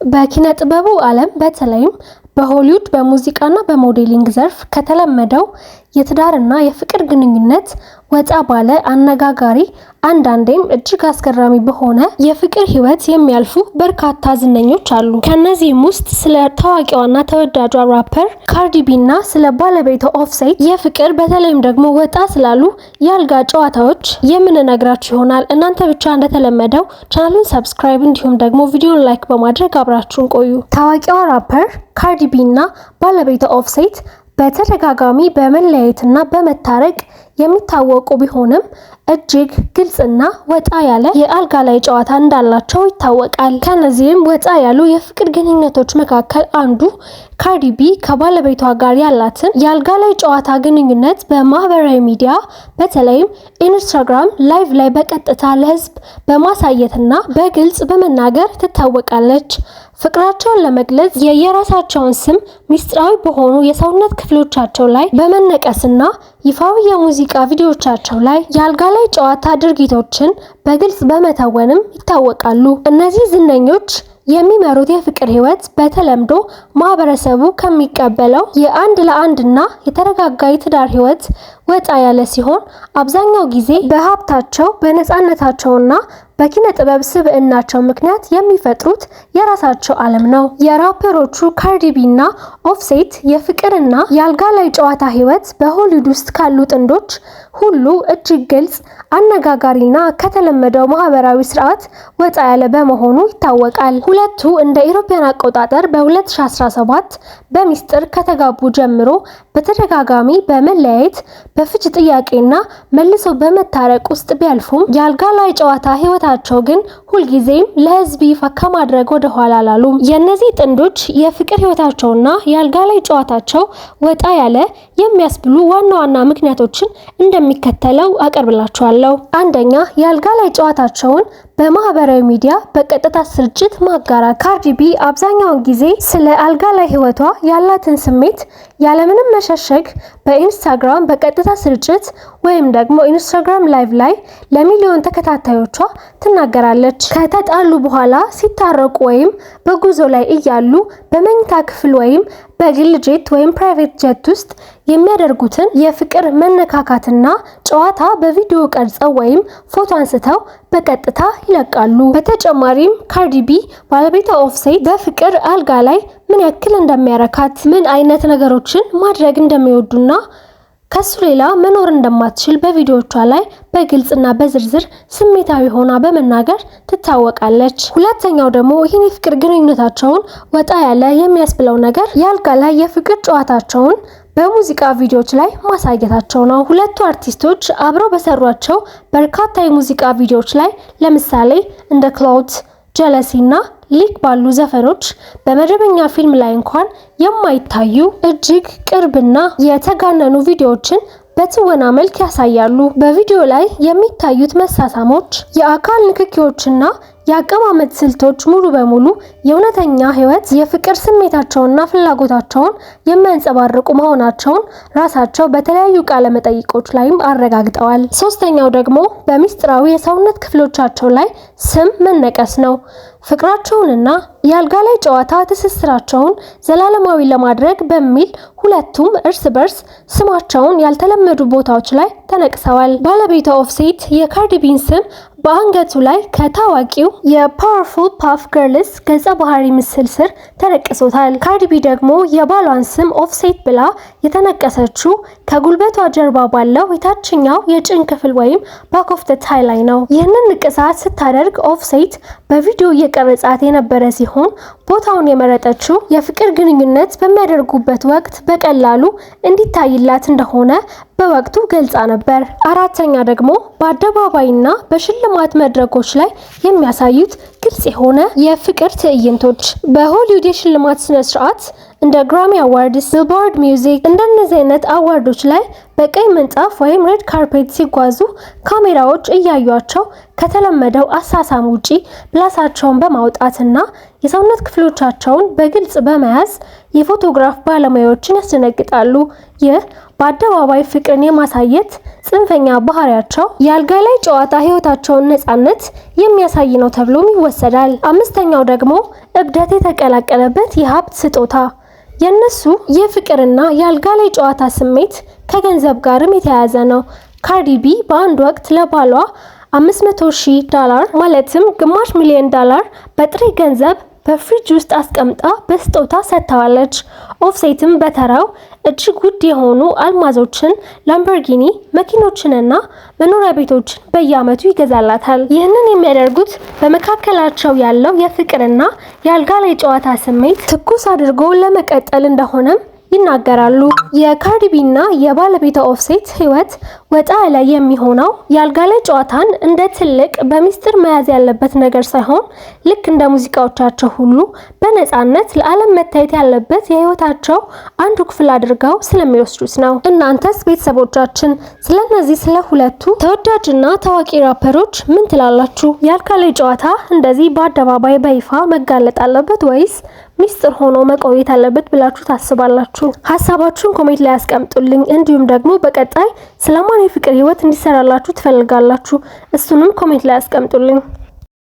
በኪነ ጥበቡ ዓለም በተለይም በሆሊውድ በሙዚቃና በሞዴሊንግ ዘርፍ ከተለመደው የትዳርና የፍቅር ግንኙነት ወጣ ባለ አነጋጋሪ አንዳንዴም እጅግ አስገራሚ በሆነ የፍቅር ህይወት የሚያልፉ በርካታ ዝነኞች አሉ። ከነዚህም ውስጥ ስለ ታዋቂዋና ተወዳጇ ራፐር ካርዲ ቢና ስለ ባለቤቷ ኦፍሴት የፍቅር በተለይም ደግሞ ወጣ ስላሉ የአልጋ ጨዋታዎች የምንነግራችሁ ይሆናል። እናንተ ብቻ እንደተለመደው ቻናሉን ሰብስክራይብ እንዲሁም ደግሞ ቪዲዮን ላይክ በማድረግ አብራችሁን ቆዩ። ታዋቂዋ ራፐር ካርዲ ቢና ባለቤቷ ኦፍሴት በተደጋጋሚ በመለያየትና በመታረቅ የሚታወቁ ቢሆንም እጅግ ግልጽና ወጣ ያለ የአልጋ ላይ ጨዋታ እንዳላቸው ይታወቃል። ከነዚህም ወጣ ያሉ የፍቅር ግንኙነቶች መካከል አንዱ ካርዲ ቢ ከባለቤቷ ጋር ያላትን የአልጋ ላይ ጨዋታ ግንኙነት በማህበራዊ ሚዲያ በተለይም ኢንስታግራም ላይቭ ላይ በቀጥታ ለህዝብ በማሳየትና በግልጽ በመናገር ትታወቃለች። ፍቅራቸውን ለመግለጽ የየራሳቸውን ስም ሚስጥራዊ በሆኑ የሰውነት ክፍሎቻቸው ላይ በመነቀስና ይፋዊ የሙዚቃ ቪዲዮዎቻቸው ላይ የአልጋ ላይ ጨዋታ ድርጊቶችን በግልጽ በመተወንም ይታወቃሉ። እነዚህ ዝነኞች የሚመሩት የፍቅር ህይወት በተለምዶ ማህበረሰቡ ከሚቀበለው የአንድ ለአንድና የተረጋጋ የትዳር ህይወት ወጣ ያለ ሲሆን አብዛኛው ጊዜ በሀብታቸው በነፃነታቸውና በኪነ ጥበብ ስብዕናቸው ምክንያት የሚፈጥሩት የራሳቸው ዓለም ነው። የራፐሮቹ ካርዲ ቢና ኦፍሴት የፍቅርና የአልጋ ላይ ጨዋታ ህይወት በሆሊውድ ውስጥ ካሉ ጥንዶች ሁሉ እጅግ ግልጽ፣ አነጋጋሪና ከተለመደው ማህበራዊ ስርዓት ወጣ ያለ በመሆኑ ይታወቃል። ሁለቱ እንደ ኢሮፒያን አቆጣጠር በ2017 በሚስጥር ከተጋቡ ጀምሮ በተደጋጋሚ በመለያየት በፍች ጥያቄና መልሶ በመታረቅ ውስጥ ቢያልፉም የአልጋ ላይ ጨዋታ ህይወታቸው ግን ሁልጊዜም ለህዝብ ይፋ ከማድረግ ወደ ኋላ አላሉም። የእነዚህ ጥንዶች የፍቅር ህይወታቸውና የአልጋ ላይ ጨዋታቸው ወጣ ያለ የሚያስብሉ ዋና ዋና ምክንያቶችን እንደሚከተለው አቀርብላችኋለሁ። አንደኛ፣ የአልጋ ላይ ጨዋታቸውን በማህበራዊ ሚዲያ በቀጥታ ስርጭት ማጋራት። ካርዲ ቢ አብዛኛውን ጊዜ ስለ አልጋ ላይ ህይወቷ ያላትን ስሜት ያለምንም መሸሸግ በኢንስታግራም በቀጥታ ስርጭት ወይም ደግሞ ኢንስታግራም ላይቭ ላይ ለሚሊዮን ተከታታዮቿ ትናገራለች። ከተጣሉ በኋላ ሲታረቁ ወይም በጉዞ ላይ እያሉ በመኝታ ክፍል ወይም በግል ጄት ወይም ፕራይቬት ጄት ውስጥ የሚያደርጉትን የፍቅር መነካካትና ጨዋታ በቪዲዮ ቀርጸው ወይም ፎቶ አንስተው በቀጥታ ይለቃሉ። በተጨማሪም ካርዲ ቢ ባለቤቷ ኦፍሴት በፍቅር አልጋ ላይ ምን ያክል እንደሚያረካት፣ ምን አይነት ነገሮችን ማድረግ እንደሚወዱና ከሱ ሌላ መኖር እንደማትችል በቪዲዮቿ ላይ በግልጽና በዝርዝር ስሜታዊ ሆና በመናገር ትታወቃለች። ሁለተኛው ደግሞ ይህን የፍቅር ግንኙነታቸውን ወጣ ያለ የሚያስብለው ነገር የአልጋ ላይ የፍቅር ጨዋታቸውን በሙዚቃ ቪዲዮዎች ላይ ማሳየታቸው ነው። ሁለቱ አርቲስቶች አብረው በሰሯቸው በርካታ የሙዚቃ ቪዲዮዎች ላይ ለምሳሌ እንደ ክላውድ፣ ጀለሲ እና ሊክ ባሉ ዘፈኖች በመደበኛ ፊልም ላይ እንኳን የማይታዩ እጅግ ቅርብና የተጋነኑ ቪዲዮዎችን በትወና መልክ ያሳያሉ። በቪዲዮ ላይ የሚታዩት መሳሳሞች፣ የአካል ንክኪዎችና የአቀማመጥ ስልቶች ሙሉ በሙሉ የእውነተኛ ህይወት የፍቅር ስሜታቸውንና ፍላጎታቸውን የሚያንጸባርቁ መሆናቸውን ራሳቸው በተለያዩ ቃለ መጠይቆች ላይም አረጋግጠዋል። ሶስተኛው ደግሞ በሚስጥራዊ የሰውነት ክፍሎቻቸው ላይ ስም መነቀስ ነው። ፍቅራቸውንና የአልጋ ላይ ጨዋታ ትስስራቸውን ዘላለማዊ ለማድረግ በሚል ሁለቱም እርስ በርስ ስማቸውን ያልተለመዱ ቦታዎች ላይ ተነቅሰዋል። ባለቤቷ ኦፍሴት የካርዲ ቢን ስም በአንገቱ ላይ ከታዋቂው የፓወርፉል ፓፍ ገርልስ ገጸ ባህሪ ምስል ስር ተነቅሶታል። ካርዲ ቢ ደግሞ የባሏን ስም ኦፍሴት ብላ የተነቀሰችው ከጉልበቷ ጀርባ ባለው የታችኛው የጭን ክፍል ወይም ባክ ኦፍ ዘ ታይ ላይ ነው። ይህንን ንቅሳት ስታደርግ ኦፍሴት በቪዲዮ እየቀረጻት የነበረ ሲሆን ቦታውን የመረጠችው የፍቅር ግንኙነት በሚያደርጉበት ወቅት በቀላሉ እንዲታይላት እንደሆነ በወቅቱ ገልጻ ነበር። አራተኛ ደግሞ በአደባባይና በሽልማት መድረኮች ላይ የሚያሳዩት ግልጽ የሆነ የፍቅር ትዕይንቶች። በሆሊውድ የሽልማት ስነ ስርዓት እንደ ግራሚ አዋርድስ፣ ቢልቦርድ ሚውዚክ እንደነዚህ አይነት አዋርዶች ላይ በቀይ ምንጣፍ ወይም ሬድ ካርፔት ሲጓዙ ካሜራዎች እያዩቸው ከተለመደው አሳሳም ውጪ ምላሳቸውን በማውጣትና የሰውነት ክፍሎቻቸውን በግልጽ በመያዝ የፎቶግራፍ ባለሙያዎችን ያስደነግጣሉ። ይህ በአደባባይ ፍቅርን የማሳየት ጽንፈኛ ባህሪያቸው የአልጋ ላይ ጨዋታ ህይወታቸውን ነፃነት የሚያሳይ ነው ተብሎም ይወሰዳል። አምስተኛው ደግሞ እብደት የተቀላቀለበት የሀብት ስጦታ። የነሱ የፍቅርና የአልጋ ላይ ጨዋታ ስሜት ከገንዘብ ጋርም የተያያዘ ነው። ካርዲ ቢ በአንድ ወቅት ለባሏ $500,000 ማለትም $500,000 በጥሬ ገንዘብ በፍሪጅ ውስጥ አስቀምጣ በስጦታ ሰጥታዋለች። ኦፍሴትም በተራው እጅግ ውድ የሆኑ አልማዞችን፣ ላምቦርጊኒ መኪኖችንና መኖሪያ ቤቶችን በየዓመቱ ይገዛላታል። ይህንን የሚያደርጉት በመካከላቸው ያለው የፍቅርና የአልጋ ላይ ጨዋታ ስሜት ትኩስ አድርጎ ለመቀጠል እንደሆነም ይናገራሉ። የካርዲ ቢና የባለቤቷ ኦፍሴት ህይወት ወጣ ያለ የሚሆነው የአልጋ ላይ ጨዋታን እንደ ትልቅ በሚስጥር መያዝ ያለበት ነገር ሳይሆን ልክ እንደ ሙዚቃዎቻቸው ሁሉ በነፃነት ለዓለም መታየት ያለበት የህይወታቸው አንዱ ክፍል አድርገው ስለሚወስዱት ነው። እናንተስ ቤተሰቦቻችን ስለነዚህ ስለ ሁለቱ ተወዳጅና ታዋቂ ራፐሮች ምን ትላላችሁ? የአልጋ ላይ ጨዋታ እንደዚህ በአደባባይ በይፋ መጋለጥ አለበት ወይስ ሚስጥር ሆኖ መቆየት አለበት ብላችሁ ታስባላችሁ? ሀሳባችሁን ኮሜንት ላይ አስቀምጡልኝ። እንዲሁም ደግሞ በቀጣይ ስለማን የፍቅር ህይወት እንዲሰራላችሁ ትፈልጋላችሁ? እሱንም ኮሜንት ላይ አስቀምጡልኝ።